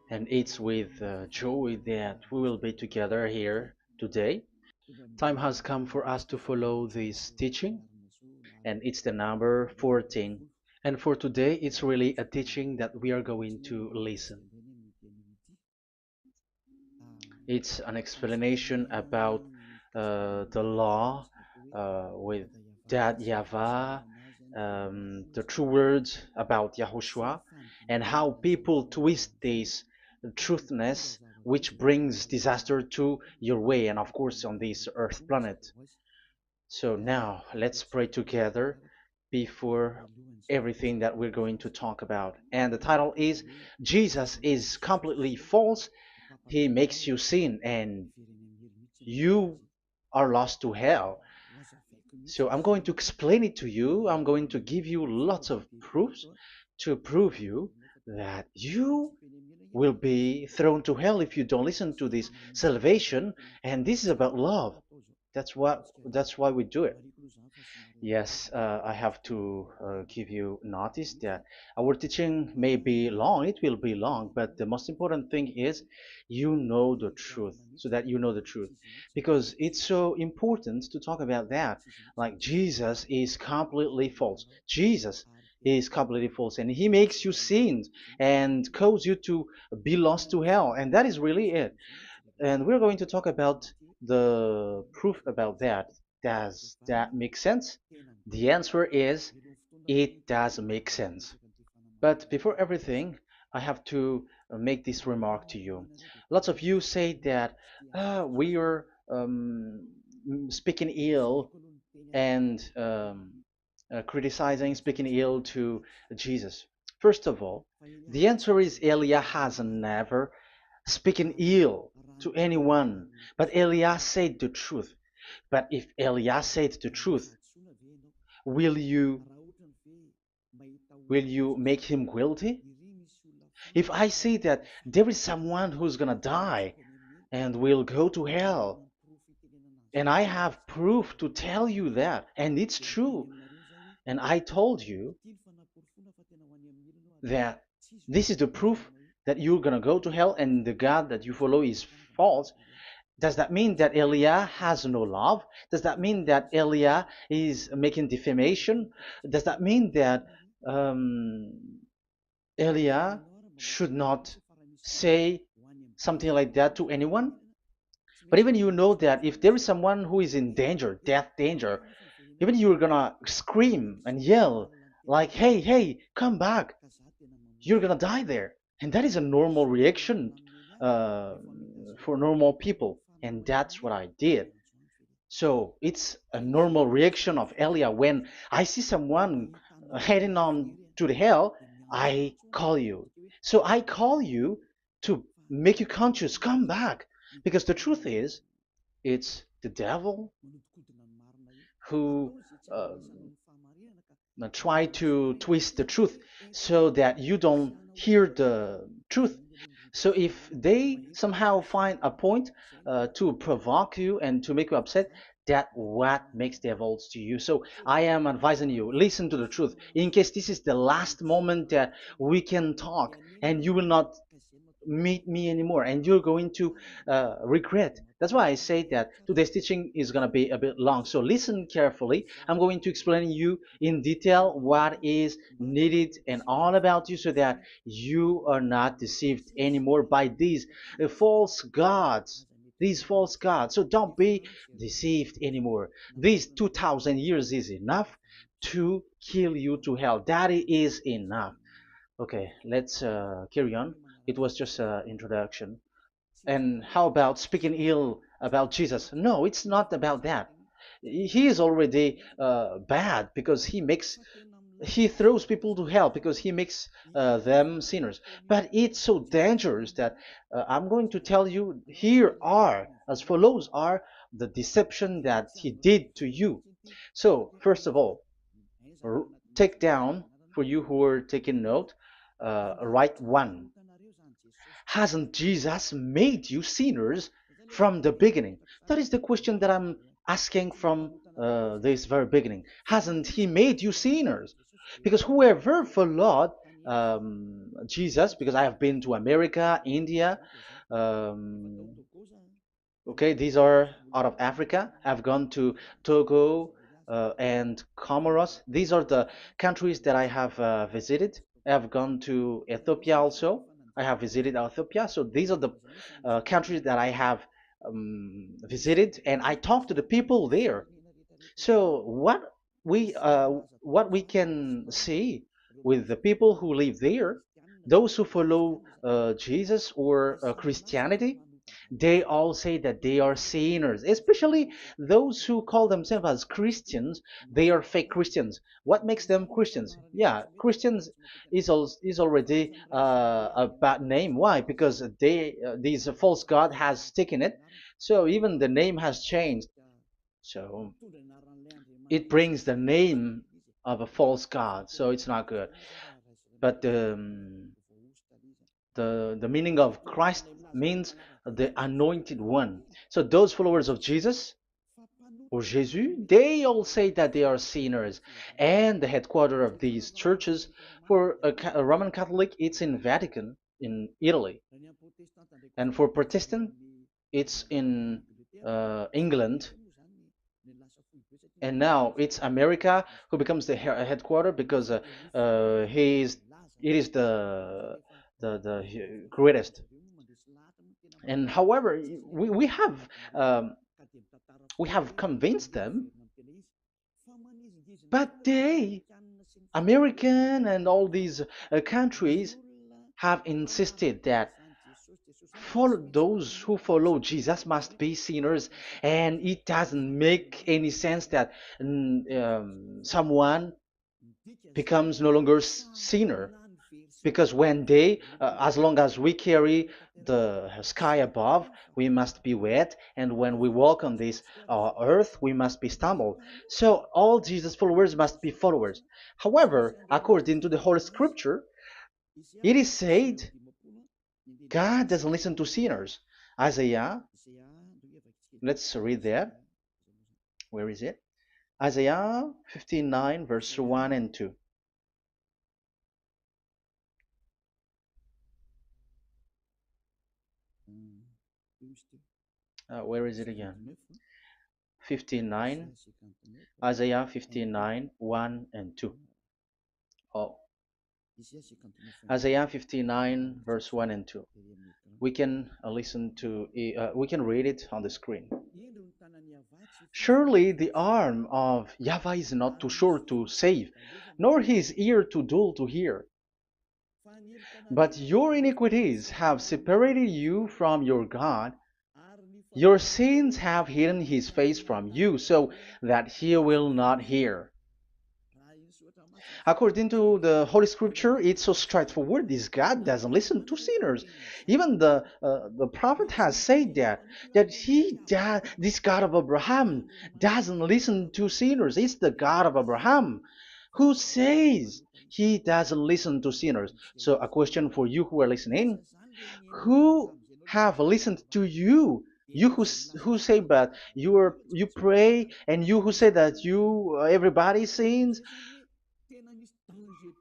And it's with joy that we will be together here today. Time has come for us to follow this teaching, and it's the number 14. And for today, it's really a teaching that we are going to listen. It's an explanation about the law with that YAHVAH, the true words about YAHOSHUAH, and how people twist this truthness which brings disaster to your way and of course on this earth planet. So now let's pray together before everything that we're going to talk about. And the title is Jesus is completely false. He makes you sin and you are lost to hell. So I'm going to explain it to you. I'm going to give you lots of proofs to prove you that you will be thrown to hell if you don't listen to this salvation. And this is about love. That's why we do it. Yes, I have to give you notice that our teaching may be long, it will be long, but the most important thing is you know the truth, so that you know the truth. Because it's so important to talk about that. Like Jesus is completely false. Jesus is completely false, and he makes you sin and cause you to be lost to hell, and that is really it. And we're going to talk about the proof about that. Does that make sense? The answer is it does make sense. But before everything, I have to make this remark to you. Lots of you say that we are speaking ill and criticizing, speaking ill to Jesus. First of all, the answer is Elia has never speaking ill to anyone, but Elia said the truth. But if Elia said the truth, will you will you make him guilty? If I say that there is someone who's gonna die and will go to hell, and I have proof to tell you that, and it's true, and I told you that this is the proof that you're gonna go to hell and the God that you follow is false, does that mean that Elia has no love? Does that mean that Elia is making defamation? Does that mean that um, Elia should not say something like that to anyone? But even you know that if there is someone who is in danger, death danger, even you're gonna scream and yell like, "Hey, hey, come back! You're gonna die there." And that is a normal reaction uh, for normal people, and that's what I did. So it's a normal reaction of Elia. When I see someone heading on to the hell, I call you. So I call you to make you conscious, come back. Because the truth is, it's the devil who try to twist the truth so that you don't hear the truth. So if they somehow find a point to provoke you and to make you upset, that what makes devils to you. So I am advising you, listen to the truth. In case this is the last moment that we can talk and you will not meet me anymore and you're going to regret. That's why I say that today's teaching is going to be a bit long, so listen carefully. I'm going to explain you in detail what is needed and all about you so that you are not deceived anymore by false gods these false gods. So don't be deceived anymore. These 2000 years is enough to kill you to hell. That is enough. Okay, let's carry on. It was just an introduction. And how about speaking ill about Jesus? No, it's not about that. He is already bad because he throws people to hell because he makes them sinners. But it's so dangerous that I'm going to tell you here are as follows are the deception that he did to you. So first of all, take down for you who are taking note. Write one. Hasn't Jesus made you sinners from the beginning? That is the question that I'm asking from this very beginning. Hasn't he made you sinners? Because whoever followed Jesus, because I have been to America, India. Um, okay, these are out of Africa. I've gone to Togo and Comoros. These are the countries that I have visited. I've gone to Ethiopia also. I have visited Ethiopia. So these are the countries that I have visited, and I talked to the people there. So what we can see with the people who live there, those who follow Jesus or Christianity, they all say that they are sinners, especially those who call themselves as Christians. They are fake Christians. What makes them Christians? Yeah, Christians is already a bad name. Why? Because these false god has taken it. So even the name has changed. So it brings the name of a false god. So it's not good. But the meaning of Christ means the anointed one. So those followers of Jesus or Jesus, they all say that they are sinners. And the headquarters of these churches for a Roman Catholic, it's in Vatican in Italy, and for Protestant, it's in England. And now it's America who becomes the headquarter because he is it is the greatest. And however, we have um, we have convinced them, but they, American and all these countries, have insisted that those who follow Jesus must be sinners, and it doesn't make any sense that someone becomes no longer sinner, because when they as long as we carry the sky above, we must be wet, and when we walk on this earth, we must be stumbled. So all Jesus followers must be followers. However, according to the Holy Scripture, it is said God doesn't listen to sinners. Isaiah, let's read that. Where is it? Isaiah 59 verse 1 and 2. Where is it again? 59, Isaiah 59, 1 and 2. Oh, Isaiah 59, verse 1 and 2. We can we can read it on the screen. Surely the arm of Yahweh is not too short to save, nor his ear too dull to hear. But your iniquities have separated you from your God. Your sins have hidden his face from you, so that he will not hear. According to the Holy Scripture, it's so straightforward. This God doesn't listen to sinners. Even the prophet has said that this God of Abraham doesn't listen to sinners. It's the God of Abraham who says he doesn't listen to sinners. So a question for you who are listening: who have listened to you? You who say but you pray, and you who say that you everybody sins,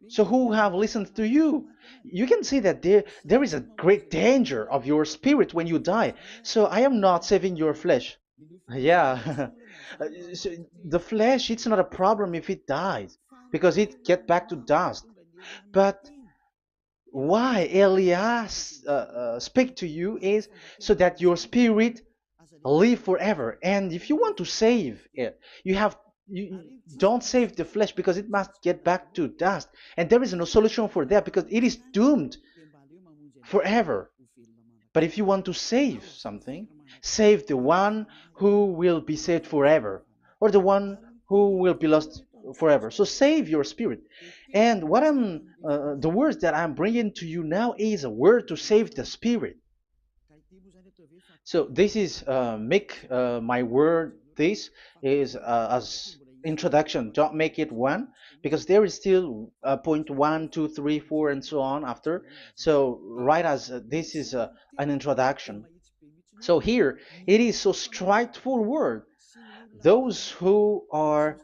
so who have listened to you? You can see that there is a great danger of your spirit when you die. So I am not saving your flesh. Yeah. So the flesh, it's not a problem if it dies, because it get back to dust. But why Elias speak to you is so that your spirit live forever. And if you want to save it, you don't save the flesh, because it must get back to dust, and there is no solution for that because it is doomed forever. But if you want to save something, save the one who will be saved forever, or the one who will be lost forever. So save your spirit. And the words that I'm bringing to you now is a word to save the spirit. So this is make my word. This is as introduction. Don't make it one, because there is still point one, two, three, four, and so on after. So write as this is an introduction. So here it is so straightforward. Those who are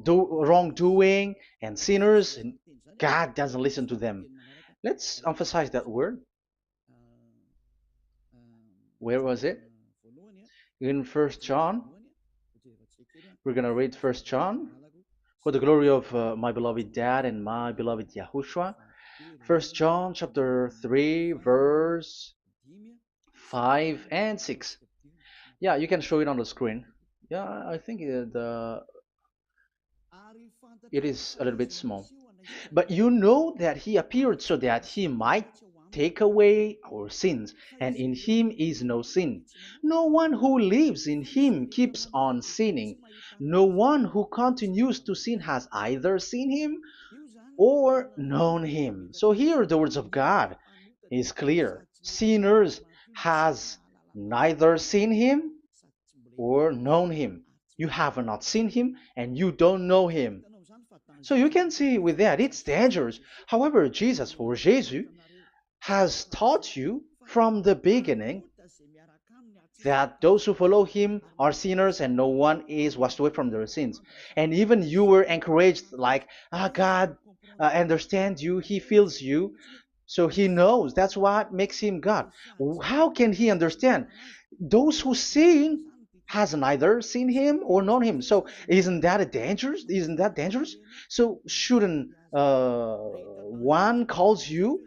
wrongdoing and sinners, God doesn't listen to them. Let's emphasize that word. Where was it? In First John. We're gonna read First John. For the glory of my beloved Dad and my beloved Yahushua. First John chapter 3 verse 5 and 6. Yeah, you can show it on the screen. Yeah, I think it is a little bit small. But you know that he appeared so that he might take away our sins, and in him is no sin. No one who lives in him keeps on sinning. No one who continues to sin has either seen him or known him. So here the words of God is clear. Sinners has neither seen him or known him. You have not seen him and you don't know him. So you can see with that it's dangerous. However, Jesus or Jesus has taught you from the beginning that those who follow him are sinners and no one is washed away from their sins. And even you were encouraged like, God understands you, he feels you, so he knows. That's what makes him God. How can he understand? Those who sin has neither seen him or known him. So isn't that a dangerous? Isn't that dangerous? So shouldn't one calls you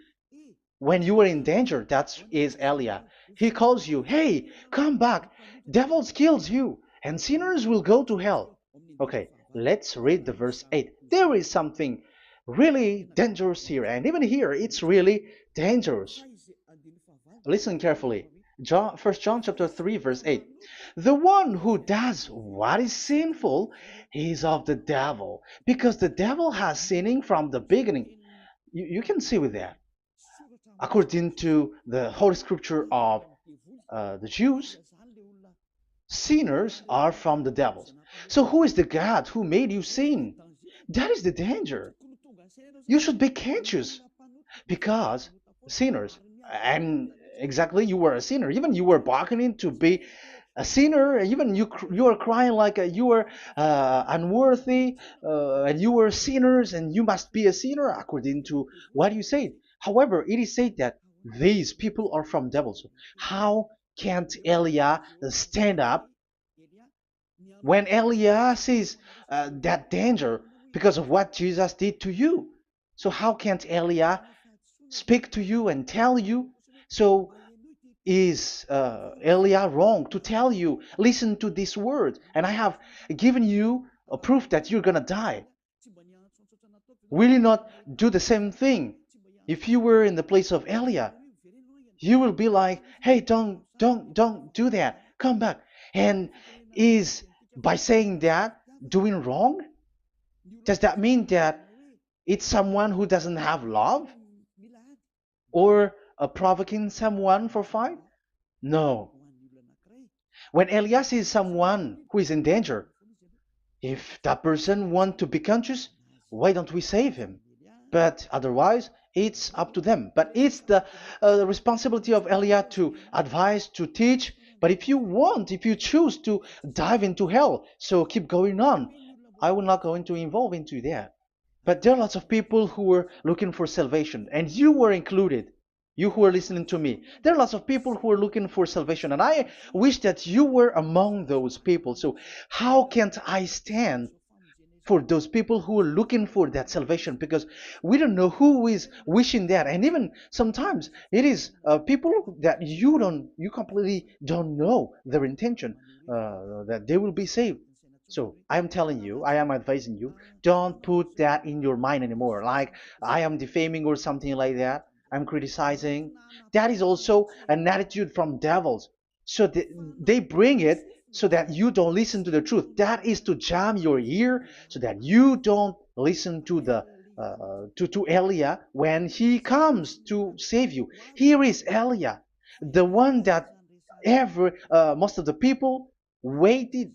when you were in danger? That is Elia. He calls you, hey, come back. Devils kills you, and sinners will go to hell. Okay, let's read the verse 8. There is something really dangerous here, and even here it's really dangerous. Listen carefully. John, 1 John chapter 3 verse 8. The one who does what is sinful is of the devil, because the devil has sinning from the beginning. You can see with that. According to the Holy Scripture of the Jews, sinners are from the devils. So who is the God who made you sin? That is the danger. You should be conscious because sinners, and exactly you were a sinner, even you were bargaining to be a sinner, even you are crying like you were unworthy, and you were sinners and you must be a sinner according to what you said. However, it is said that these people are from devils. How can't Elia stand up when Elia sees that danger because of what Jesus did to you? So how can't Elia speak to you and tell you? So is Elia wrong to tell you, listen to this word, and I have given you a proof that you're gonna die? Will you not do the same thing? If you were in the place of Elia, you will be like, hey, don't do that, come back. And is by saying that doing wrong? Does that mean that it's someone who doesn't have love, or provoking someone for fight? No. When Elias sees someone who is in danger, if that person wants to be conscious, why don't we save him? But otherwise, it's up to them. But it's the responsibility of Elia to advise, to teach. But if you want, if you choose to dive into hell, so keep going on. I will not go into involve into that. But there are lots of people who were looking for salvation, and you were included. You who are listening to me, there are lots of people who are looking for salvation, and I wish that you were among those people. So, how can't I stand for those people who are looking for that salvation? Because we don't know who is wishing that, and even sometimes it is people that you completely don't know their intention, that they will be saved. So I am telling you, I am advising you, don't put that in your mind anymore. Like I am defaming or something like that. I'm criticizing. That is also an attitude from devils. So they bring it so that you don't listen to the truth. That is to jam your ear so that you don't listen to the to Elia when he comes to save you. Here is Elia, the one that every most of the people waiting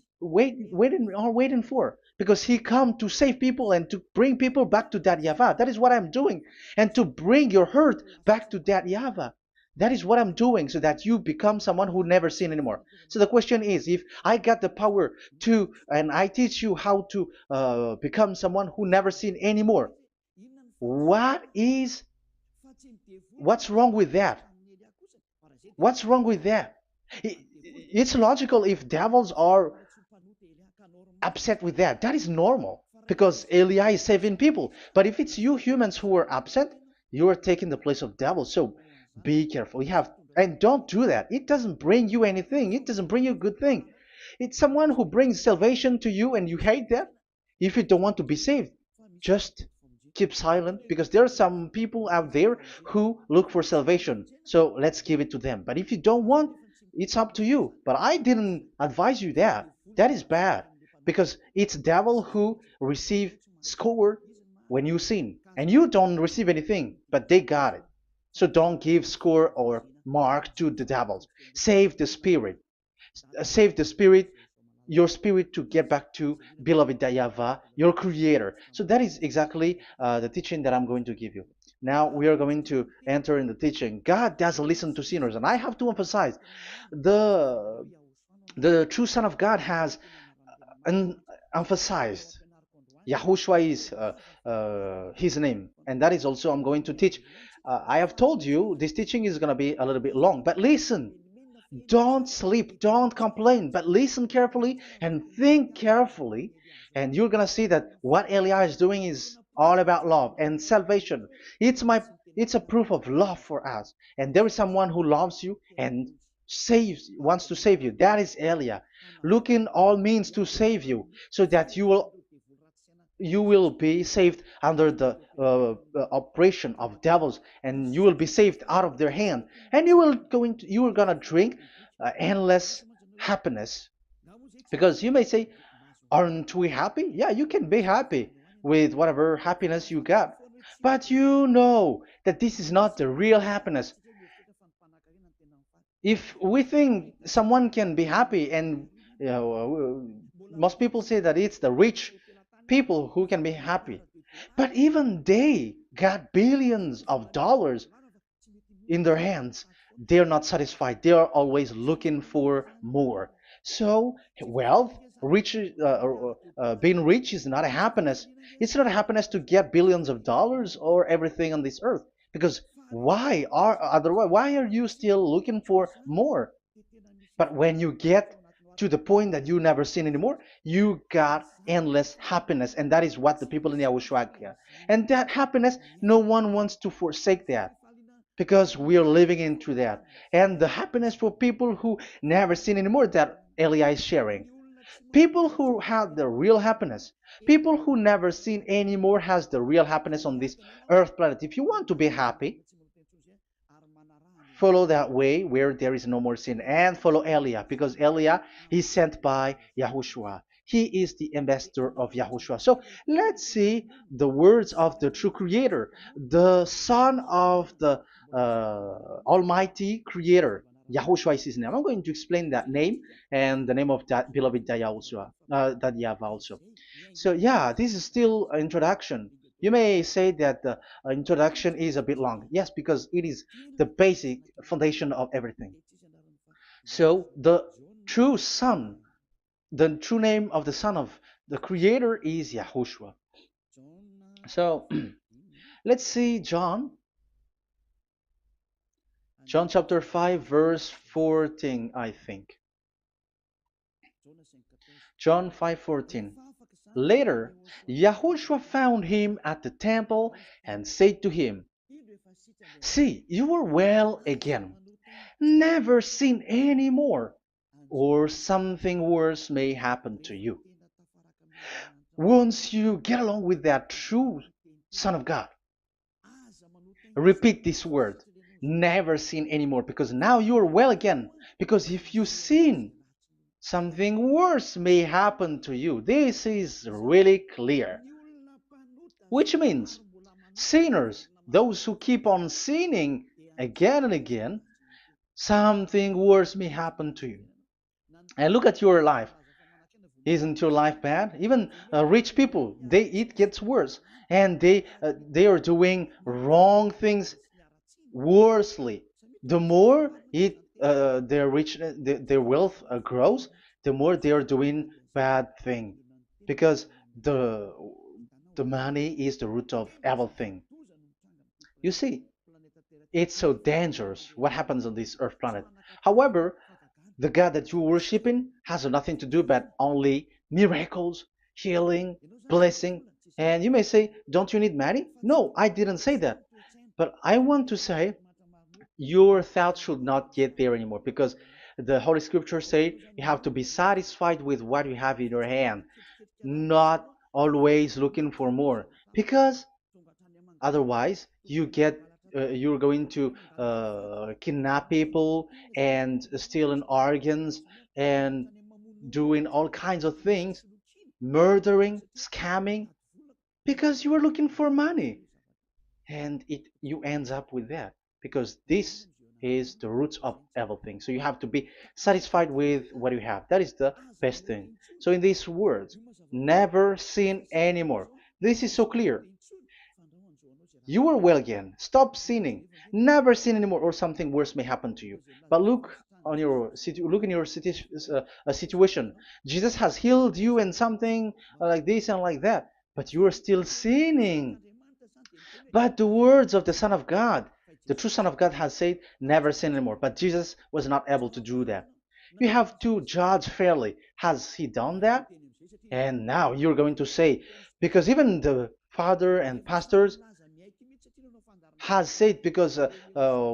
for, because he come to save people and to bring people back to that Yahvah. That is what I'm doing, and to bring your hurt back to that Yahvah. That is what I'm doing, so that you become someone who never sin anymore. So the question is, if I got the power to, and I teach you how to become someone who never sin anymore, What is what's wrong with that? What's wrong with that? It's logical if devils are upset with that. That is normal because Eli is saving people. But if it's you humans who are upset, you are taking the place of devils. So be careful. You have and don't do that. It doesn't bring you anything. It doesn't bring you a good thing. It's someone who brings salvation to you and you hate that. If you don't want to be saved, just keep silent because there are some people out there who look for salvation. So let's give it to them. But if you don't want, it's up to you. But I didn't advise you that. That is bad because it's devil who receive score when you sin and you don't receive anything, but they got it. So don't give score or mark to the devils. Save the spirit. Save the spirit, your spirit to get back to beloved Yahweh, your creator. So that is exactly the teaching that I'm going to give you. Now we are going to enter in the teaching. God doesn't listen to sinners, and I have to emphasize the the true Son of God has emphasized. Yahushua is his name, and that is also I'm going to teach. I have told you this teaching is going to be a little bit long, but listen. Don't sleep, don't complain, but listen carefully and think carefully, and you're gonna see that what Eli is doing is all about love and salvation. It's my it's a proof of love for us, and there is someone who loves you and wants to save you. That is Elia, looking all means to save you, so that you will be saved under the oppression of devils, and you will be saved out of their hand, and you are gonna drink endless happiness. Because you may say, aren't we happy? Yeah, you can be happy with whatever happiness you got, but you know that this is not the real happiness. If we think someone can be happy, and most people say that it's the rich people who can be happy, but even they got billions of dollars in their hands, they're not satisfied. They are always looking for more. So wealth, being rich is not a happiness. It's not a happiness to get billions of dollars or everything on this earth. Because why are you still looking for more? But when you get to the point that you never sin anymore, you got endless happiness, and that is what the people in Yahushua get. And that happiness, no one wants to forsake that because we are living into that. And the happiness for people who never sin anymore that Elia is sharing. People who have the real happiness, people who never sin anymore has the real happiness on this earth planet. If you want to be happy, follow that way where there is no more sin and follow Elia because Elia is sent by Yahushua. He is the ambassador of Yahushua. So let's see the words of the true creator, the son of the almighty creator. Yahushua is his name. I'm going to explain that name and the name of that beloved Yahushua, that Yahweh also. So yeah, this is still an introduction. You may say that the introduction is a bit long. Yes, because it is the basic foundation of everything. So the true Son, the true name of the Son of the Creator is Yahushua. So let's see John chapter 5 verse 14, I think. John 5:14. Later, Yahushua found him at the temple and said to him, "See, you are well again. Never sin any more, or something worse may happen to you." Once you get along with that true Son of God, repeat this word. Never sin anymore, because now you are well again. Because if you sin, something worse may happen to you. This is really clear. Which means sinners, those who keep on sinning again and again, something worse may happen to you. And look at your life. Isn't your life bad? Even rich people, it gets worse, and they are doing wrong things worsely. The more their rich their wealth grows, the more they are doing bad thing, because the the money is the root of everything. You see, it's so dangerous what happens on this earth planet. However, the God that you're worshiping has nothing to do but only miracles, healing, blessing. And you may say, don't you need money? No, I didn't say that. But I want to say your thoughts should not get there anymore because the Holy Scriptures say you have to be satisfied with what you have in your hand, not always looking for more. Because otherwise, you're going to kidnap people and stealing organs and doing all kinds of things, murdering, scamming, because you are looking for money, and it you ends up with that because this is the roots of everything. So you have to be satisfied with what you have. That is the best thing. So in these words, never sin anymore. This is so clear. You are well again. Stop sinning. Never sin anymore, or something worse may happen to you. But look in your situation. Jesus has healed you and something like this and like that, but you are still sinning. But the words of the Son of God, the true Son of God, has said, "Never sin anymore." But Jesus was not able to do that. You have to judge fairly. Has he done that? And now you're going to say, because even the father and pastors has said, because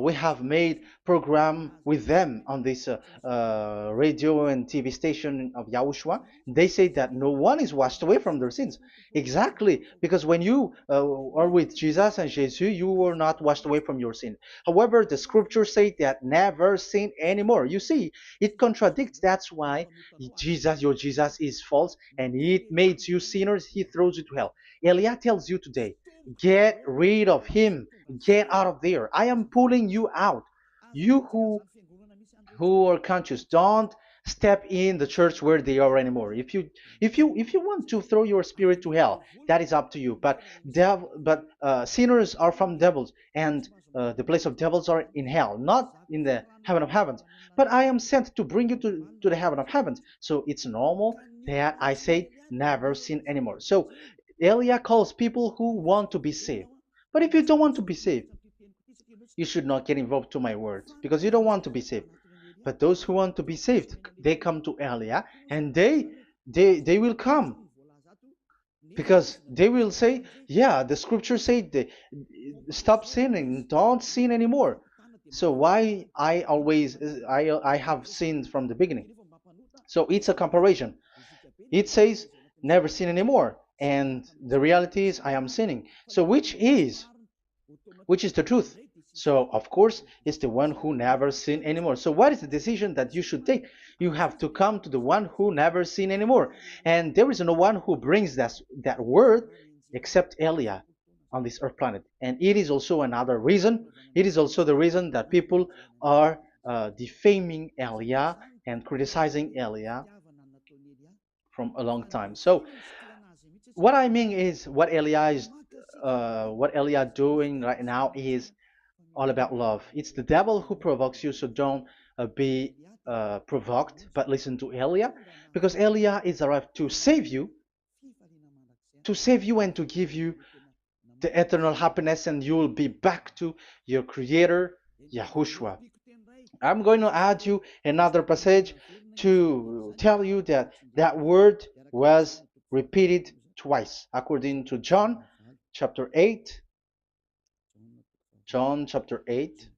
we have made program with them on this radio and TV station of Yahushua, they say that no one is washed away from their sins. Exactly, because when you are with Jesus and Jesus, you are not washed away from your sin. However, the scriptures say that never sin anymore. You see, it contradicts. That's why your Jesus is false, and it makes you sinners. He throws you to hell. Elia tells you today, get rid of him. Get out of there. I am pulling you out. You who are conscious, don't step in the church where they are anymore. If you want to throw your spirit to hell, that is up to you. But sinners are from devils, and the place of devils are in hell, not in the heaven of heavens. But I am sent to bring you to the heaven of heavens. So it's normal that I say never sin anymore. So Elia calls people who want to be saved. But if you don't want to be saved, you should not get involved to my words because you don't want to be saved. But those who want to be saved, they come to Elia, and they will come because they will say, yeah, the scriptures say stop sinning, don't sin anymore. So why I have sinned from the beginning? So it's a comparison. It says never sin anymore, and the reality is I am sinning. So which is the truth? So, of course, it's the one who never sinned anymore. So, what is the decision that you should take? You have to come to the one who never sinned anymore. And there is no one who brings that word except Elia on this earth planet. And it is also another reason. It is also the reason that people are defaming Elia and criticizing Elia from a long time. So, what I mean is what Elia doing right now is all about love. It's the devil who provokes you, so don't be provoked, but listen to Elia, because Elia is arrived to save you and to give you the eternal happiness, and you will be back to your Creator, Yahushua. I'm going to add you another passage to tell you that that word was repeated twice, according to chapter 8, John chapter 8,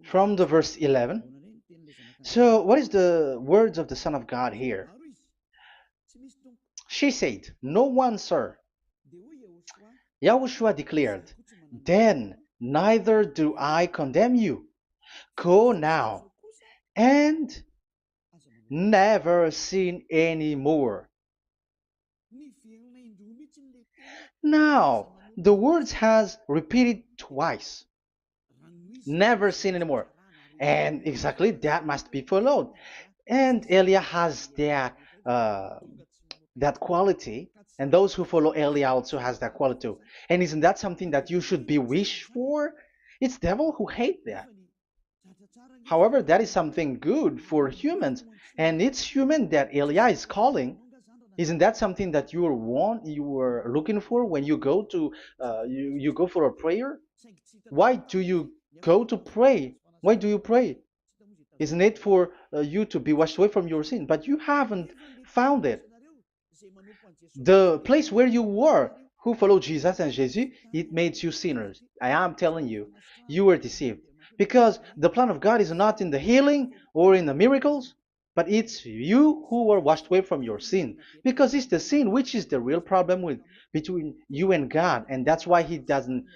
from the verse 11. So, what is the words of the Son of God here? She said, "No one, sir." Yahushua declared, "Then neither do I condemn you. Go now and never sin any more." Now, the words has repeated twice. Never sin anymore. And exactly that must be followed. And Elia has uh, that quality, and those who follow Elia also has that quality too. And isn't that something that you should be wish for? It's devil who hate that. However, that is something good for humans, and it's human that Elia is calling. Isn't that something that you were looking for when you go to you go for a prayer? Why do you go to pray? Why do you pray? Isn't it for you to be washed away from your sin? But you haven't found it. The place where you were, who followed Jesus and Jesus, it made you sinners. I am telling you, you were deceived. Because the plan of God is not in the healing or in the miracles, but it's you who were washed away from your sin. Because it's the sin which is the real problem with between you and God, and that's why He doesn't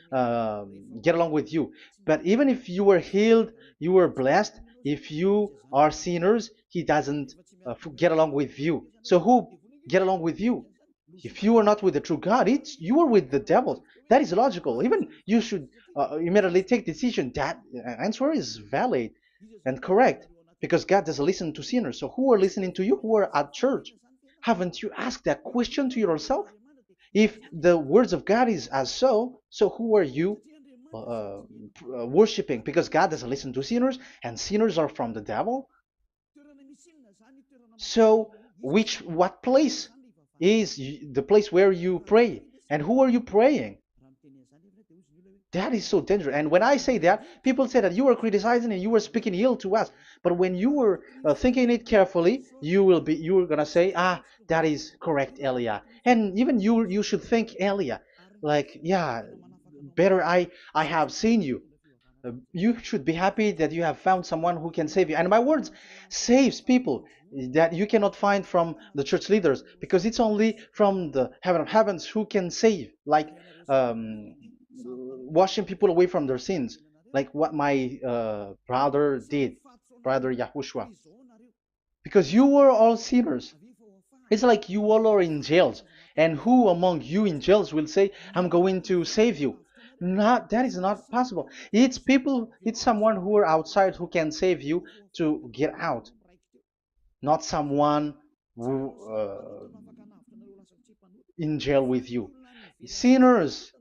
get along with you. But even if you were healed, you were blessed. If you are sinners, He doesn't get along with you. So who get along with you? If you are not with the true God, it's you are with the devil. That is logical. Even you should immediately take decision. That answer is valid and correct because God doesn't listen to sinners. So who are listening to you? Who are at church? Haven't you asked that question to yourself? If the words of God is as so who are you worshiping? Because God doesn't listen to sinners, and sinners are from the devil. So, what place is the place where you pray? And who are you praying? That is so dangerous. And when I say that, people say that you are criticizing and you are speaking ill to us. But when you were thinking it carefully, you are gonna say, ah, that is correct, Elia. And even you should think, Elia, like, yeah, better I have seen you. You should be happy that you have found someone who can save you. And my words saves people that you cannot find from the church leaders because it's only from the heaven of heavens who can save, like washing people away from their sins, like what my brother did, brother Yahushua. Because you were all sinners. It's like you all are in jails. And who among you in jails will say, I'm going to save you? Not, that is not possible. It's people, it's someone who are outside who can save you to get out, not someone who in jail with you. Sinners,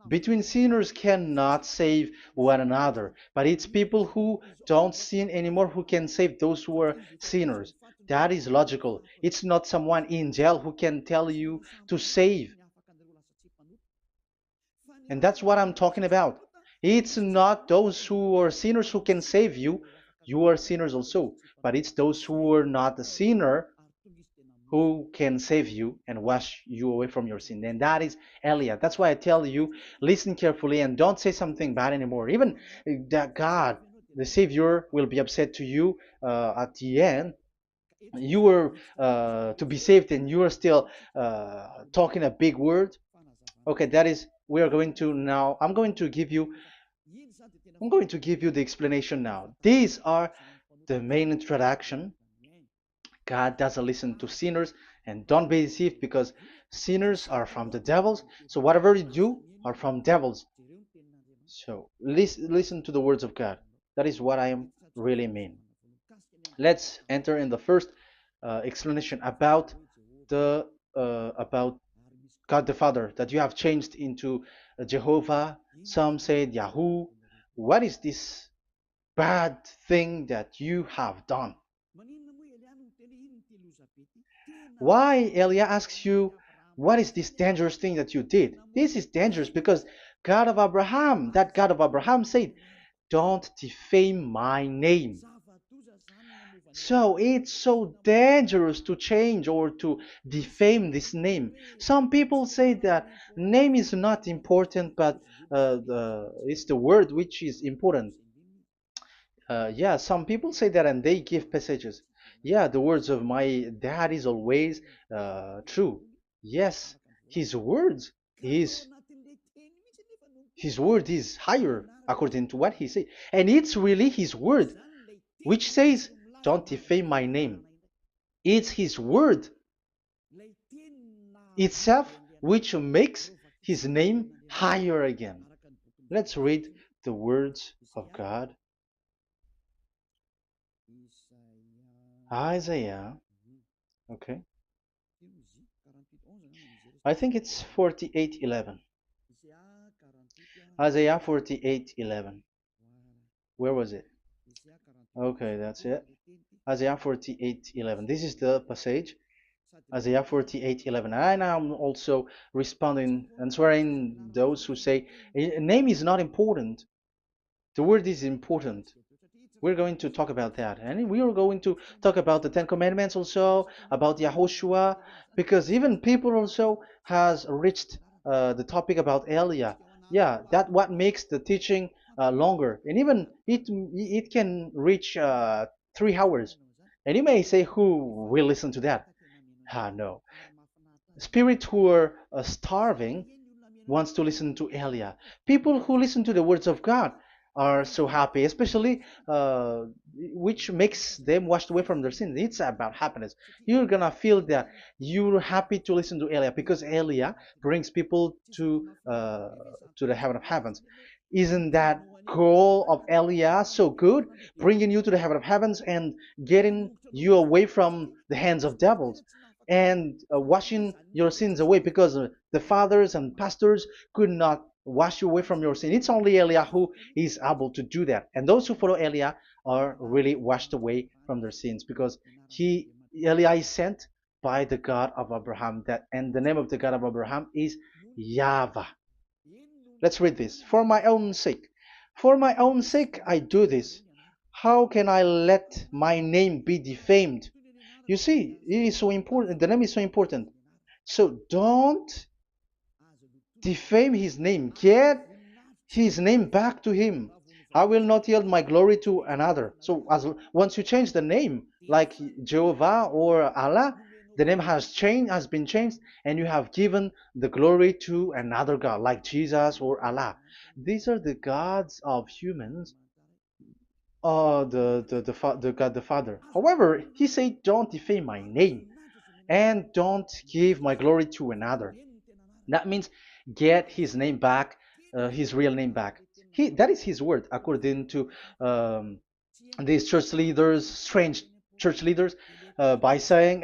between sinners cannot save one another, but it's people who don't sin anymore who can save those who are sinners. That is logical. It's not someone in jail who can tell you to save. And that's what I'm talking about. It's not those who are sinners who can save you. You are sinners also. But it's those who are not a sinner who can save you and wash you away from your sin. And that is Elia. That's why I tell you, listen carefully and don't say something bad anymore. Even that God, the Savior, will be upset to you at the end. You were to be saved and you are still talking a big word. Okay, that is, we are going to now, I'm going to give you the explanation now. These are the main introduction. God doesn't listen to sinners, and don't be deceived because sinners are from the devils. So whatever you do are from devils. So listen to the words of God. That is what I am really mean. Let's enter in the first explanation about God the Father that you have changed into Jehovah. Some said Yahoo. What is this bad thing that you have done? Why Elia asks you, what is this dangerous thing that you did? This is dangerous because God of Abraham, that God of Abraham said, don't defame my name. So it's so dangerous to change or to defame this name. Some people say that name is not important, but it's the word which is important. Yeah, some people say that and they give passages. Yeah, the words of my dad is always true. Yes, his words, his his word is higher according to what he said. And it's really his word which says, don't defame my name. It's his word itself which makes his name higher again. Let's read the words of God. Isaiah, okay. I think it's 48:11. Isaiah 48:11. Where was it? Okay, that's it. Isaiah 48:11. This is the passage. Isaiah 48:11. And I'm also responding, answering those who say a name is not important. The word is important. We're going to talk about that. And we are going to talk about the Ten Commandments also, about Yahushua, because even people also has reached the topic about Elia. Yeah, that what makes the teaching longer. And even it can reach 3 hours. And you may say, who will listen to that? Ah, no. Spirits who are starving wants to listen to Elia. People who listen to the words of God are so happy, especially which makes them washed away from their sins. It's about happiness. You're gonna feel that you're happy to listen to Elia because Elia brings people to the heaven of heavens. Isn't that goal of Elia so good, bringing you to the heaven of heavens and getting you away from the hands of devils? And washing your sins away because the fathers and pastors could not wash you away from your sin. It's only Elia who is able to do that. And those who follow Elia are really washed away from their sins because Elia is sent by the God of Abraham. That and the name of the God of Abraham is YAHVAH. Let's read this. For my own sake. For my own sake I do this. How can I let my name be defamed? You see, it is so important. The name is so important. So don't defame his name. Get his name back to him. I will not yield my glory to another. So as once you change the name, like Jehovah or Allah, the name has been changed, and you have given the glory to another God, like Jesus or Allah. These are the gods of humans, the God the Father. However, he said, "Don't defame my name, and don't give my glory to another." That means get his name back, his real name back. That is his word, according to um, these church leaders, strange church leaders, by saying,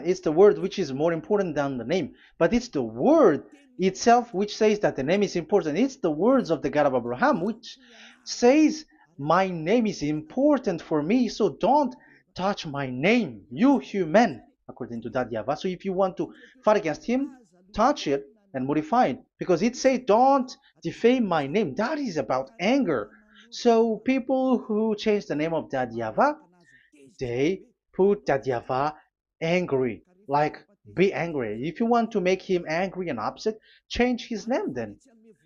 it's the word which is more important than the name. But it's the word itself which says that the name is important. It's the words of the God of Abraham which says, my name is important for me, so don't touch my name, you human, according to that Yahweh. So if you want to fight against him, touch it and modify it, because it says, don't defame my name. That is about anger. So people who change the name of that Yahweh, they put that Yahweh angry, like be angry. If you want to make him angry and upset, change his name then.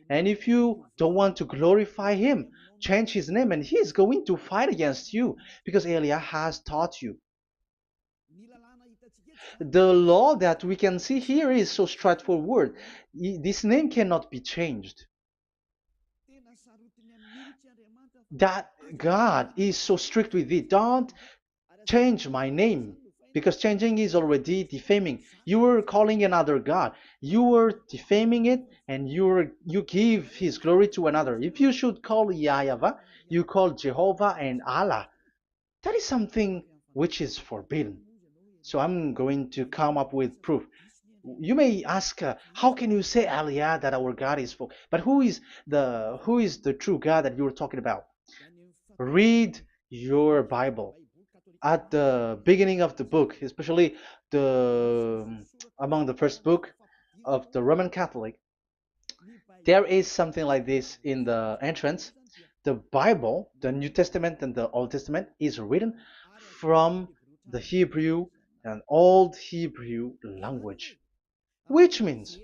And if you don't want to glorify him, change his name and he's going to fight against you because Elia has taught you. The law that we can see here is so straightforward. This name cannot be changed. That God is so strict with it. Don't change my name, because changing is already defaming. You are calling another God. You are defaming it, and you give his glory to another. If you should call Yahweh, you call Jehovah and Allah. That is something which is forbidden. So I'm going to come up with proof. You may ask, how can you say Aliyah that our God is for? But who is the true God that you're talking about? Read your Bible at the beginning of the book, especially the among the first book of the Roman Catholic. There is something like this in the entrance. The Bible, the New Testament and the Old Testament, is written from the Hebrew and Old Hebrew language, which means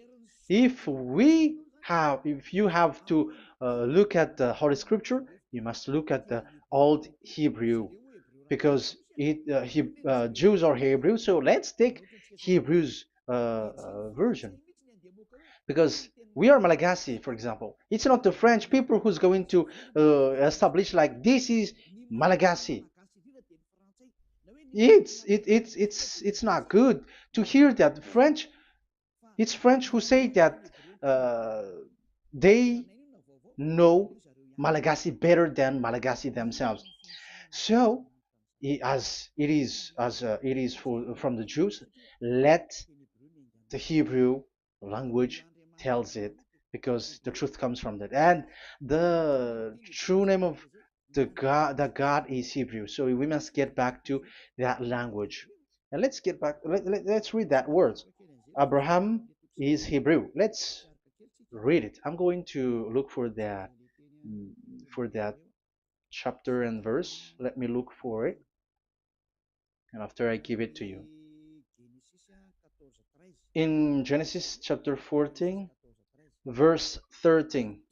if you have to look at the Holy Scripture, you must look at the Old Hebrew, because Jews are Hebrew. So let's take Hebrews version, because we are Malagasy, for example. It's not the French people who's going to establish like this is Malagasy. It's not good to hear that French. It's French who say that uh, they know Malagasy better than Malagasy themselves. So, as it is from the Jews, let the Hebrew language tells it, because the truth comes from that. And the true name of the God is Hebrew. So we must get back to that language. And let's get back. Let's read that word. Abraham is Hebrew. Let's read it. I'm going to look mm, for that chapter and verse. Let me look for it, and after I give it to you. In Genesis chapter 14, verse 13,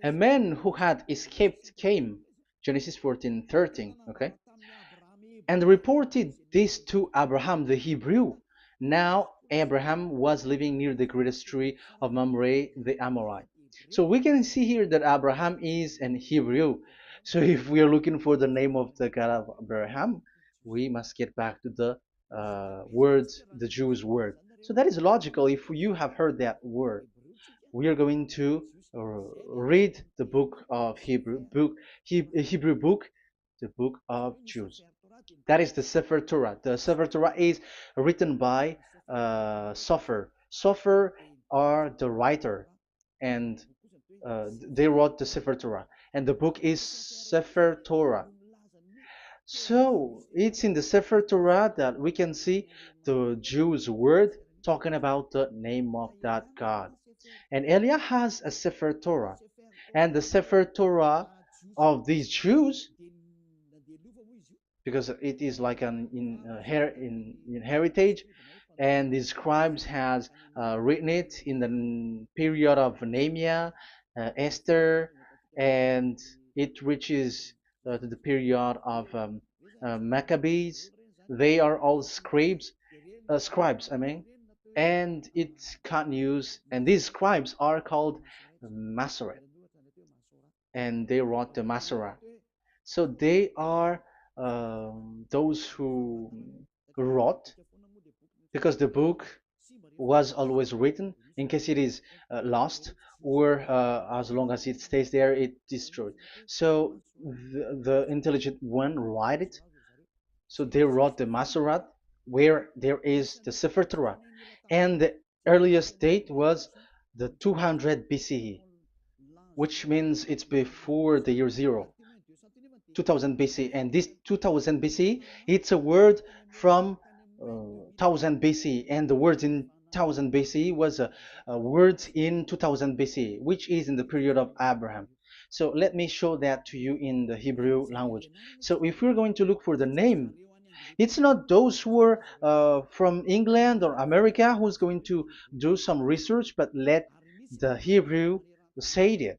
a man who had escaped came, Genesis 14:13, okay, and reported this to Abraham the Hebrew. Now Abraham was living near the greatest tree of Mamre the Amorite. So we can see here that Abraham is an Hebrew. So if we are looking for the name of the God of Abraham, we must get back to the word, the Jews' word. So that is logical. If you have heard that word, we are going to read the book of Hebrew book, the book of Jews. That is the Sefer Torah. The Sefer Torah is written by Sofer. Sofer are the writer, and they wrote the Sefer Torah, and the book is Sefer Torah. So it's in the Sefer Torah that we can see the Jews' word talking about the name of that God. And Elia has a Sefer Torah, and the Sefer Torah of these Jews, because it is like an in heritage, and the scribes has written it in the period of Nehemiah, Esther, and it reaches to the period of Maccabees. They are all scribes, I mean, and it continues, and these scribes are called Masoret, and they wrote the Masorah. So they are those who wrote, because the book was always written in case it is lost, or as long as it stays there, it destroyed. So the intelligent one write it. So they wrote the Masorat, where there is the Sefer Torah, and the earliest date was the 200 BCE, which means it's before the year zero. 2000 BC, and this 2000 BC, it's a word from 1000 BC, and the word in 1000 BC was a word in 2000 BC, which is in the period of Abraham. So let me show that to you in the Hebrew language. So if we're going to look for the name, it's not those who are from England or America who's going to do some research, but let the Hebrew say it.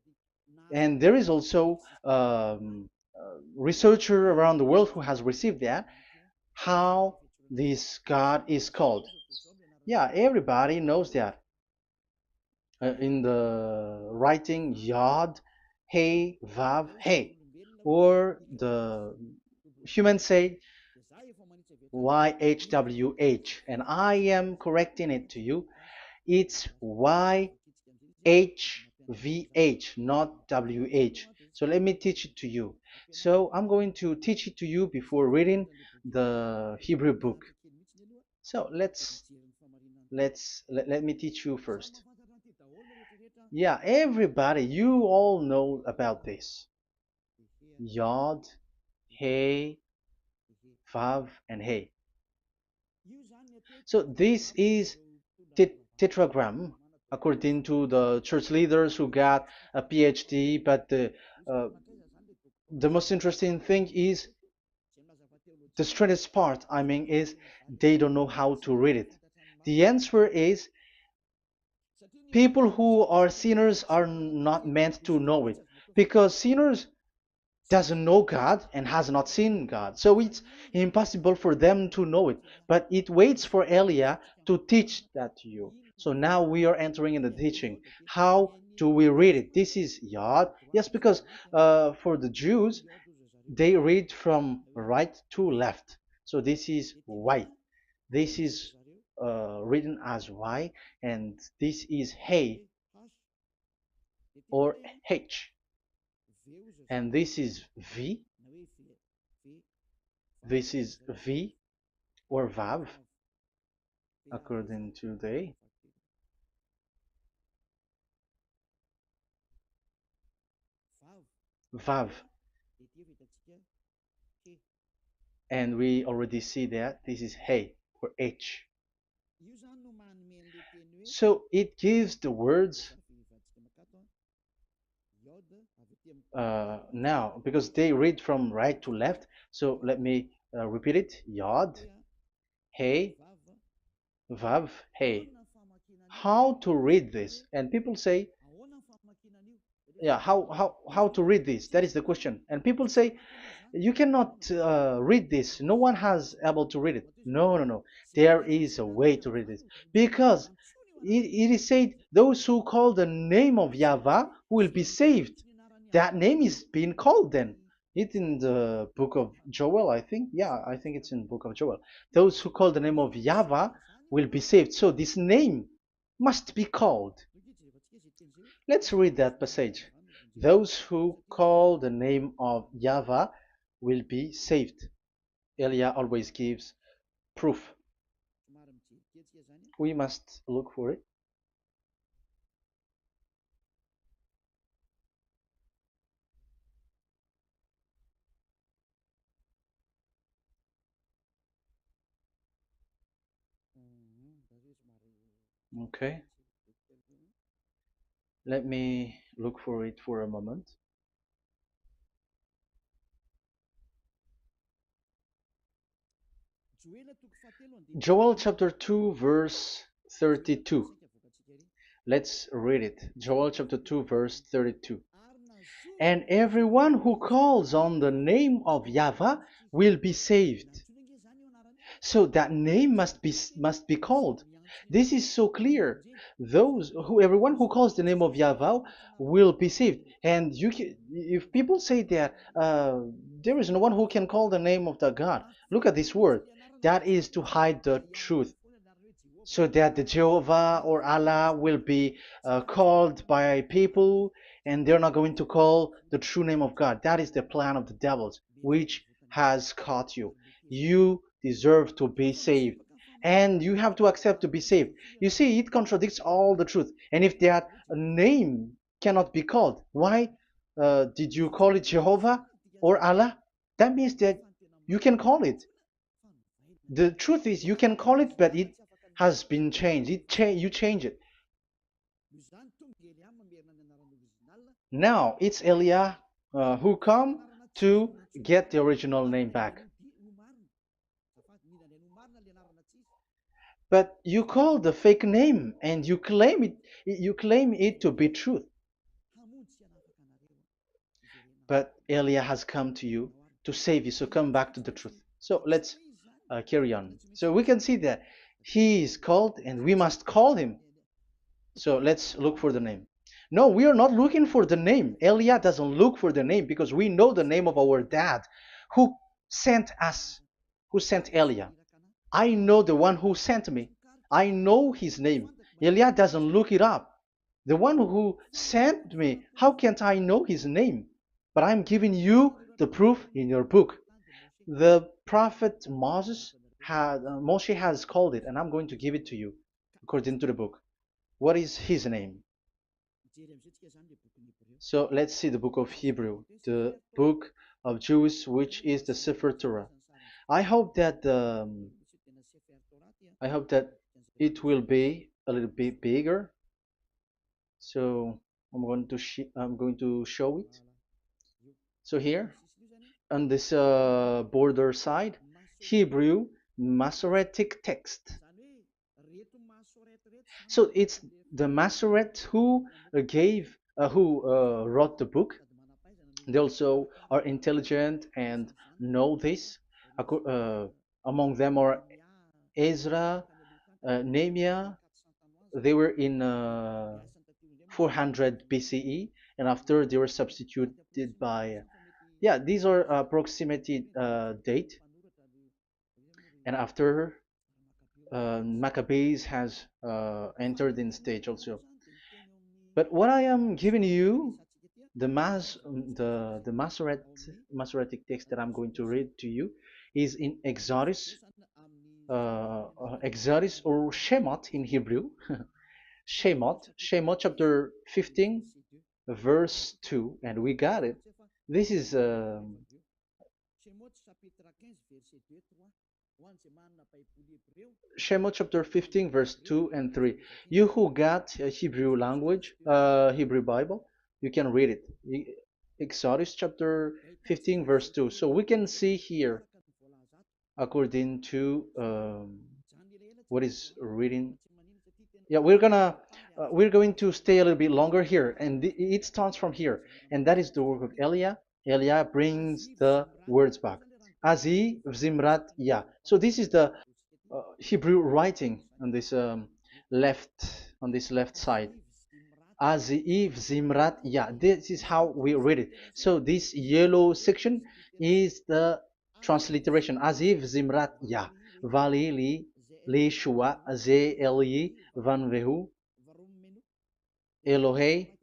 And there is also researcher around the world who has received that, how this God is called. Yeah, everybody knows that. In the writing Yod, Hey, Vav, Hey, or the human say YHWH, and I am correcting it to you. It's YHVH, not WH. So let me teach it to you. So I'm going to teach it to you before reading the Hebrew book. So let me teach you first. Yeah, everybody, you all know about this. Yod, Hey, Vav, and Hey. So this is tetragram, according to the church leaders who got a PhD. But the most interesting thing is, the strangest part, I mean, is they don't know how to read it. The answer is, people who are sinners are not meant to know it, because sinners doesn't know God and has not seen God. So it's impossible for them to know it. But it waits for Elia to teach that to you. So now we are entering in the teaching. How do we read it? This is Yod. Yes, because for the Jews, they read from right to left. So this is Y. This is written as Y, and this is Hey or H. And this is V. This is V or Vav, according to the Vav. And we already see that this is Hey. or H. So it gives the words now because they read from right to left. So let me repeat it. Yod, Hey, Vav, Hey. How to read this? And people say, yeah, how to read this? That is the question. And people say, you cannot read this. No one has able to read it. No, no, no. There is a way to read this because it is said those who call the name of Yahweh will be saved. That name is being called then. It's in the book of Joel, I think. Yeah, I think it's in the book of Joel. Those who call the name of Yahweh will be saved. So this name must be called. Let's read that passage. Those who call the name of Yahweh will be saved. Elia always gives proof. We must look for it. Okay. Let me look for it for a moment. Joel chapter 2, verse 32. Let's read it. Joel chapter 2, verse 32. And everyone who calls on the name of Yahweh will be saved. So that name must be called. This is so clear. Everyone who calls the name of Yahweh will be saved. And if people say that there is no one who can call the name of the God, look at this word. That is to hide the truth, so that the Jehovah or Allah will be called by people, and they're not going to call the true name of God. That is the plan of the devils, which has caught you. You deserve to be saved, and you have to accept to be saved. You see, it contradicts all the truth. And if that name cannot be called, why did you call it Jehovah or Allah? That means that you can call it. The truth is, you can call it, but it has been changed. You change it. Now it's Elia who come to get the original name back. But you call the fake name and you claim it. You claim it to be truth. But Elia has come to you to save you. So come back to the truth. So let's carry on. So we can see that he is called and we must call him. So let's look for the name. No, we are not looking for the name. Elia doesn't look for the name because we know the name of our dad who sent us, who sent Elia. I know the one who sent me. I know his name. Elia doesn't look it up. The one who sent me, how can't I know his name? But I'm giving you the proof in your book. The prophet Moshe has called it, and I'm going to give it to you according to the book. What is his name? So let's see the book of Hebrew, the book of Jews, which is the Sefer Torah. I hope that it will be a little bit bigger. So I'm going to show it. So here on this border side, Hebrew Masoretic text. So it's the Masoret who wrote the book. They also are intelligent and know this. Among them are Ezra, Nehemiah. They were in 400 BCE, and after they were substituted by, yeah, these are approximated date. And after Maccabees has entered in stage also. But what I am giving you, the Masoretic text that I'm going to read to you, is in Exodus or Shemot in Hebrew. Shemot chapter 15, verse 2, and we got it. This is Shemot chapter 15, verse 2 and 3. You who got a Hebrew language, Hebrew Bible, you can read it. Exodus chapter 15, verse 2. So we can see here, according to what is reading. Yeah, we're going to stay a little bit longer here, and it starts from here, and that is the work of Eliah. Eliah brings the words back. Azi Zimrat Ya. So this is the Hebrew writing on this left side. Aziv Zimrat Ya. This is how we read it. So this yellow section is the transliteration. Aziv Zimrat Ya. Vali li shua ze eli van vehu Elohei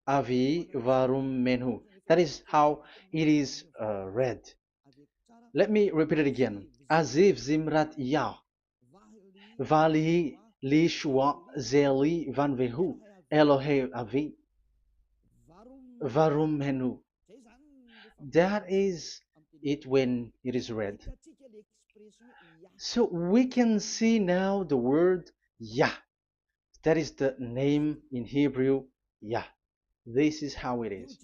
avi varum menhu. That is how it is read. Let me repeat it again. Aziv Zimrat Ya. Vali li shua ze eli van vehu Elohei avi varum menhu. That is it when it is read. So we can see now the word Yah. That is the name in Hebrew, Yah. This is how it is.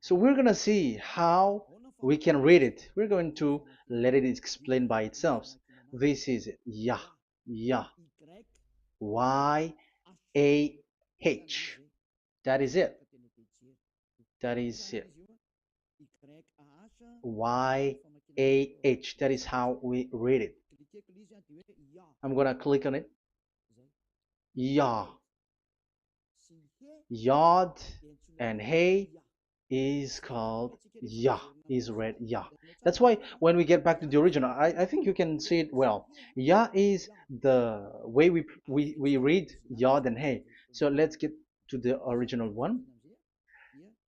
So we're going to see how we can read it. We're going to let it explain by itself. This is it. Yah. Yah. Y-A-H. That is it. That is it. Y-A-H. That is how we read it. I'm going to click on it. Yah. Yod and Hey is called Yah, is read Yah. That's why when we get back to the original, I think you can see it well. Yah is the way we read Yod and Hey. So let's get to the original one.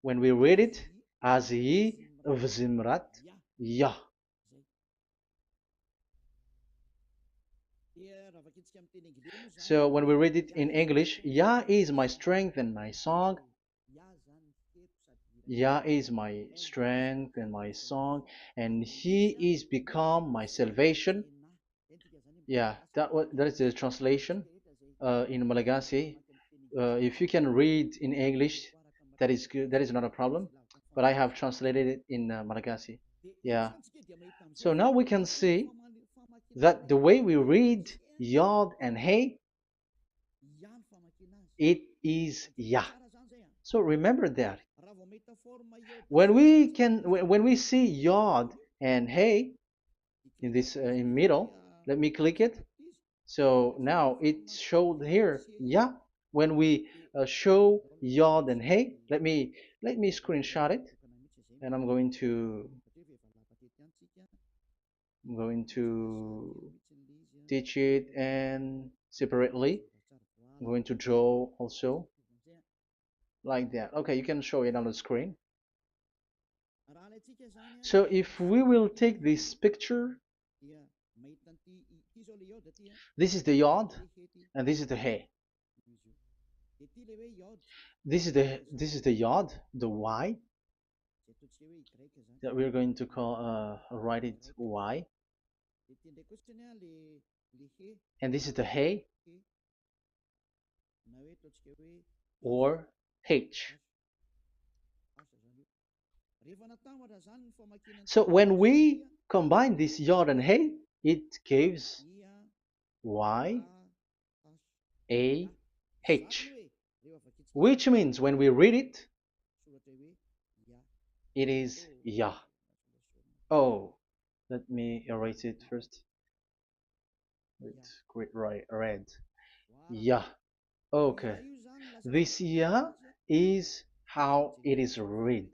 When we read it, Azi Vzimrat Yah. So when we read it in English, Yah is my strength and my song. Yah is my strength and my song, and He is become my salvation. Yeah, that is the translation in Malagasy. If you can read in English, that is good. That is not a problem. But I have translated it in Malagasy. Yeah. So now we can see that the way we read Yod and Hey, it is Yah. So remember that when we see Yod and Hey in this in middle, let me click it. So now it showed here, yeah. When we show Yod and Hey, let me screenshot it, and I'm going to teach it and separately. I'm going to draw also like that. Okay, you can show it on the screen. So if we will take this picture, this is the Yod and this is the Hey. This is the Yod, the Y that we're going to call write it Y, and this is the Hey or H. So when we combine this Yod and Hey, it gives Y A H, which means when we read it, it is Yah. Oh, let me erase it first with great red. Yah. Okay. This Yah is how it is read.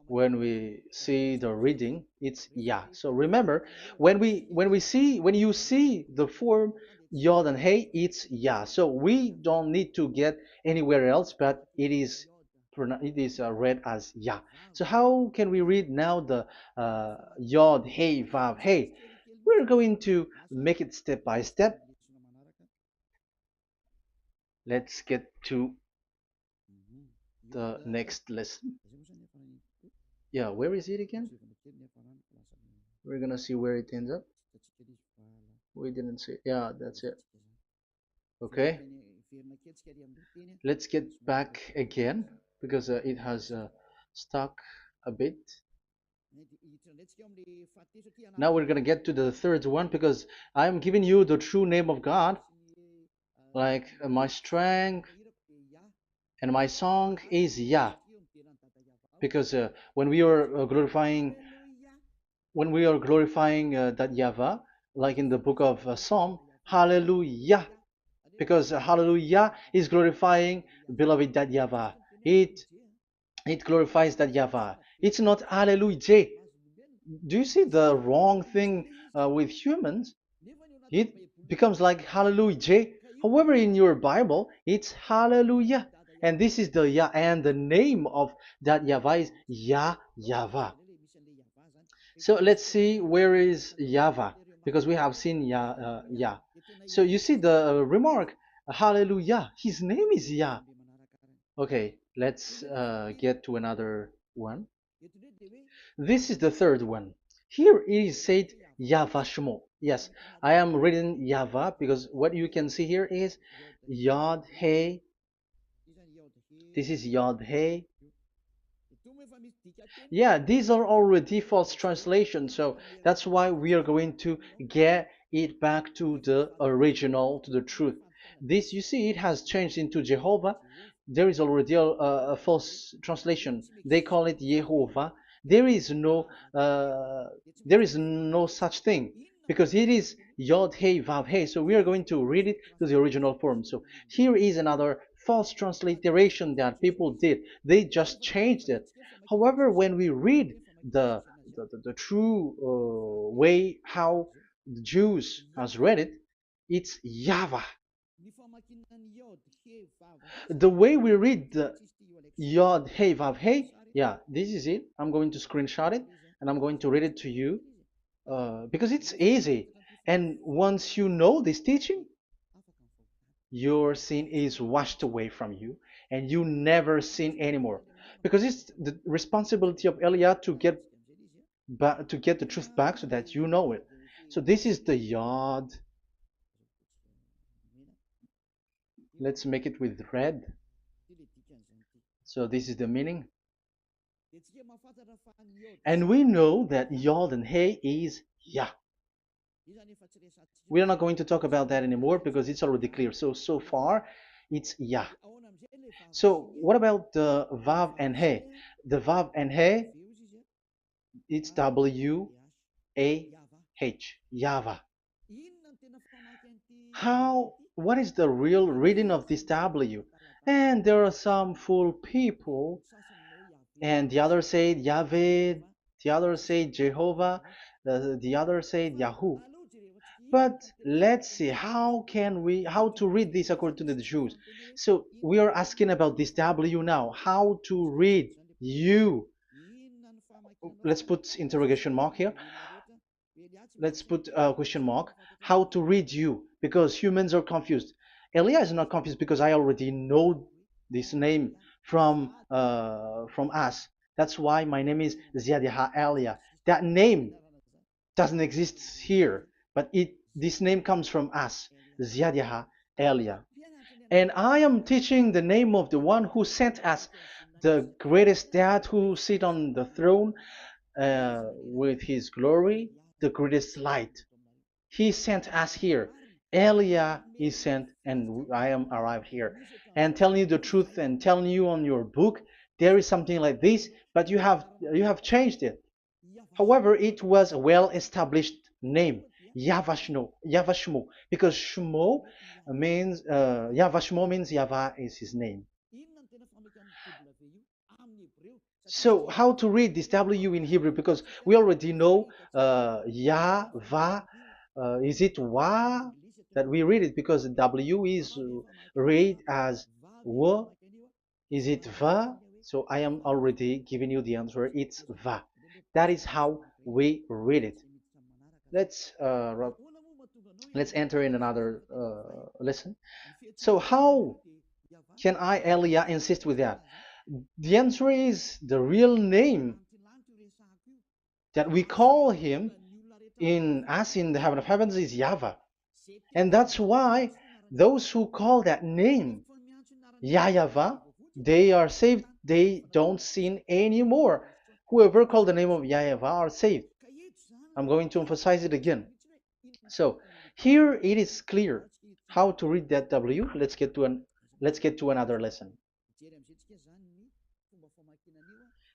When we see the reading, it's Yah. So remember, when you see the form Yod and Hey, it's Yah. So we don't need to get anywhere else, but it is read as Yah. So how can we read now the Yod, Hey, Vav, Hey? We're going to make it step by step. Let's get to the next lesson. Yeah, where is it again? We're gonna see where it ends up. We didn't see. Yeah, that's it. Okay. Let's get back again because it has stuck a bit. Now we're gonna get to the third one because I'm giving you the true name of God, like my strength and my song is Yah, because when we are glorifying that Yahweh, like in the book of Psalm, Hallelujah, because Hallelujah is glorifying beloved that Yahweh. It it glorifies that Yahweh. It's not Hallelujah. Do you see the wrong thing with humans? It becomes like Hallelujah. However, in your Bible, it's Hallelujah. And this is the Yah, and the name of that Yahweh is Yahweh. So let's see where is Yahweh, because we have seen Yah. So you see the remark, Hallelujah. His name is Yah. Okay, let's get to another one. This is the third one. Here it is said YAHVAH. Yes, I am reading Yahvah because what you can see here is Yod Hey. This is Yod Hey. Yeah, these are already false translations, so that's why we are going to get it back to the original, to the truth. This, you see, it has changed into Jehovah. There is already a false translation. They call it Yehovah. There is no, uh, there is no such thing because it is Yod Hey Vav Hey. So we are going to read it to the original form. So here is another false transliteration that people did. They just changed it. However, when we read the true way how the Jews has read it, it's Yahweh. The way we read the Yod Hey Vav Hey, yeah, this is it. I'm going to screenshot it and I'm going to read it to you because it's easy. And once you know this teaching, your sin is washed away from you and you never sin anymore. Because it's the responsibility of Eliah to get the truth back so that you know it. So this is the Yod. Let's make it with red. So this is the meaning. And we know that Yod and Hey is Yah. We are not going to talk about that anymore because it's already clear. So far, it's Yah. So what about the Vav and He? The Vav and He, it's W-A-H, Yahvah. What is the real reading of this W? And there are some fool people, and the others say Yahweh, the others say Jehovah, the others say Yahoo. But let's see how to read this according to the Jews. So we are asking about this W now. How to read you? Let's put interrogation mark here. Let's put a question mark. How to read you? Because humans are confused. Elia is not confused because I already know this name from us. That's why my name is Ziadiha Elia. That name doesn't exist here, but this name comes from us, Ziadiha Elia. And I am teaching the name of the one who sent us, the greatest dad who sit on the throne with his glory, the greatest light. He sent us here. Elia is sent, and I am arrived here. And telling you the truth and telling you on your book, there is something like this, but you have changed it. However, it was a well-established name, YAHVAH, because Shmo means YAHVAH means Yahweh is his name. So how to read this W in Hebrew? Because we already know Yahvah. Is it Wa that we read it? Because W is read as W. Is it Va? So I am already giving you the answer. It's Va. That is how we read it. Let's enter in another lesson. So how can I, Elia, insist with that? The answer is the real name that we call him in as in the heaven of heavens is YAHVAH. And that's why those who call that name YAHVAH, they are saved. They don't sin anymore. Whoever called the name of YAHVAH are saved. I'm going to emphasize it again. So here it is clear how to read that W. Let's get to another lesson.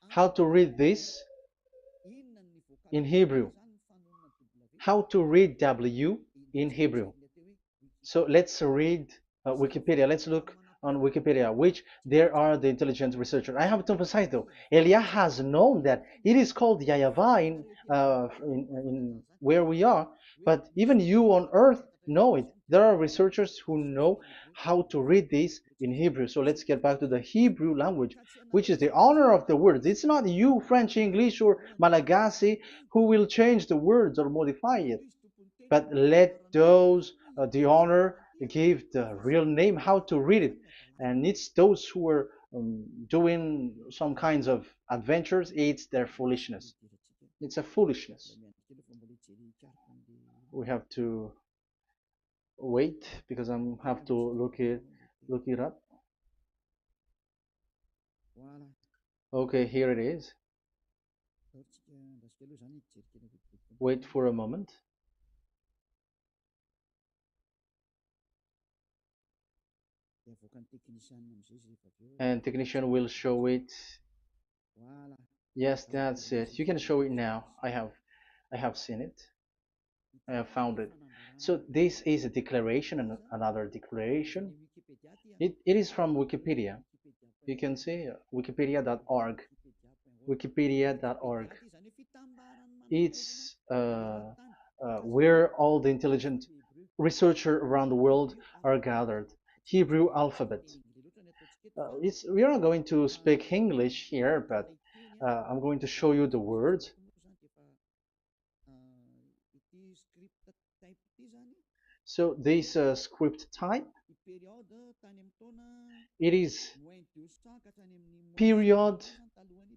How to read this in Hebrew. How to read W in Hebrew. So let's read Wikipedia. Let's look on Wikipedia, which there are the intelligent researchers. I have to emphasize though, Elia has known that it is called YAHVAH in where we are, but even you on earth know it. There are researchers who know how to read this in Hebrew. So let's get back to the Hebrew language, which is the honor of the words. It's not you, French, English, or Malagasy, who will change the words or modify it, but let those the honor give the real name how to read it, and it's those who are doing some kinds of adventures. It's their foolishness. It's a foolishness. We have to wait because I have to look it up. Okay, here it is. Wait for a moment. And technician will show it. Yes, that's it. You can show it now. I have seen it. I have found it. So this is a declaration and another declaration. It is from Wikipedia. You can see wikipedia.org. Wikipedia.org. It's where all the intelligent researchers around the world are gathered. Hebrew alphabet. We are not going to speak English here, but I'm going to show you the words. So this script type, it is period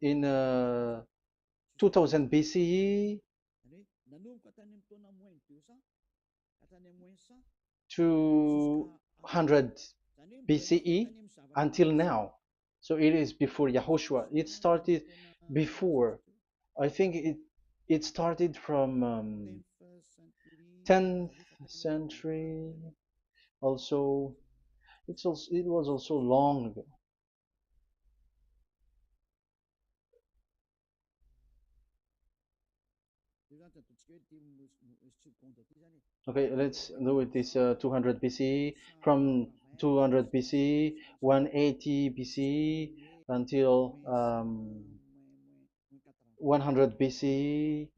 in 2000 BCE to 100 BCE until now. So it is before Yahushua. It started before. I think it started from 10th century. Also, it was also long ago. Okay, let's do it. This 200 BCE, from 200 BCE, 180 BCE until 100 BCE,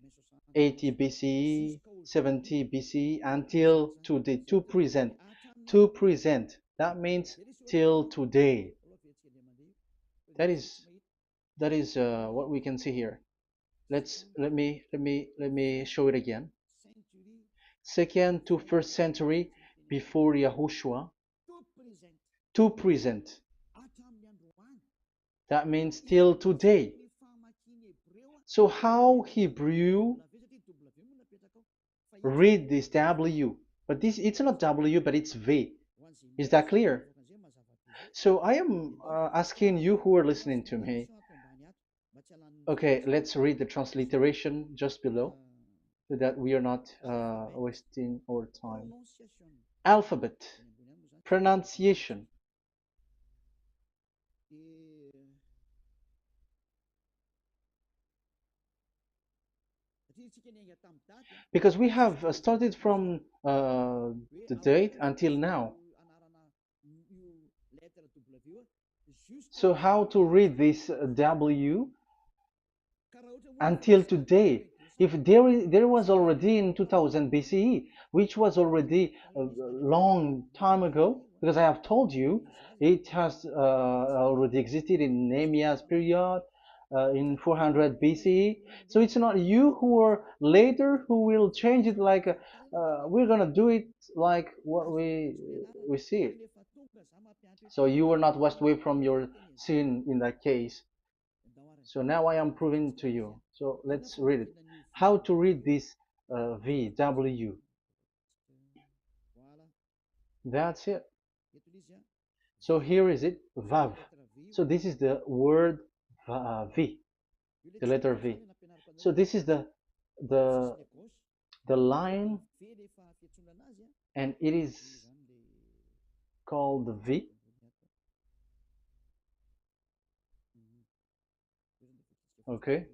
80 BCE, 70 BCE until today. To present. That means till today. That is what we can see here. Let me show it again. Second to first century before Yahushua, to present. That means till today. So how Hebrew read this W? But this it's not W, but it's V. Is that clear? So I am asking you who are listening to me. Okay, let's read the transliteration just below, so that we are not wasting our time. Alphabet, pronunciation. Because we have started from the date until now. So how to read this W until today? If there was already in 2000 BCE, which was already a long time ago, because I have told you it has already existed in Nehemiah's period, in 400 BCE. So it's not you who are later who will change it like we're gonna do it like what we see it. So you were not washed away from your sin in that case. So now I am proving to you. So let's read it. How to read this V, W. That's it. So here is it, VAV. So this is the word V, the letter V. So this is the the line, and it is called V. Okay.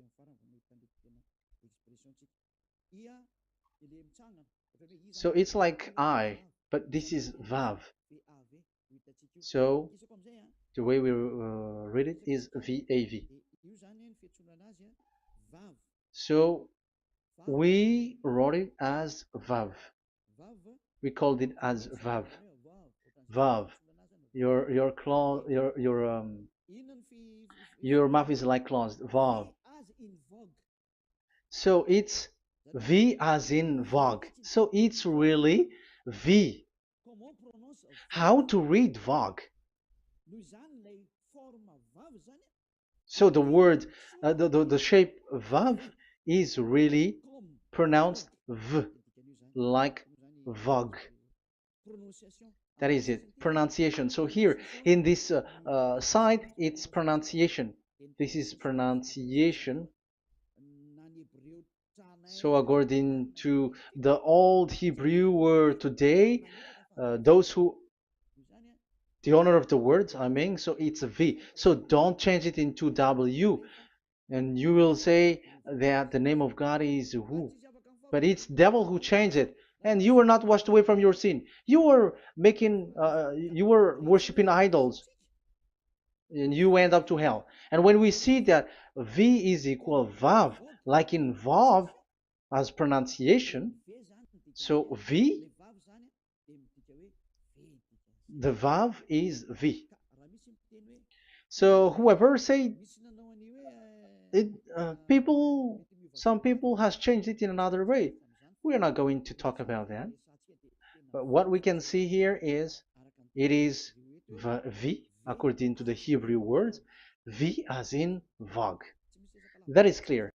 So it's like I, but this is VAV. So the way we read it is VAV. So we wrote it as VAV. We called it as VAV. VAV. Your mouth is like closed. VAV. So it's V as in Vogue. So it's really V. How to read Vogue? So the word, the shape Vav is really pronounced V, like Vogue. That is it, pronunciation. So here in this side, it's pronunciation. This is pronunciation. So according to the old Hebrew word today, those who the owner of the words, I mean, so it's a V. So don't change it into W, and you will say that the name of God is who, but it's devil who changed it, and you were not washed away from your sin. You were you were worshiping idols, and you went up to hell. And when we see that V is equal Vav, like in Vav as pronunciation, so V, the Vav is V. So whoever say it, some people has changed it in another way. We are not going to talk about that. But what we can see here is it is V according to the Hebrew words, V as in Vog. That is clear.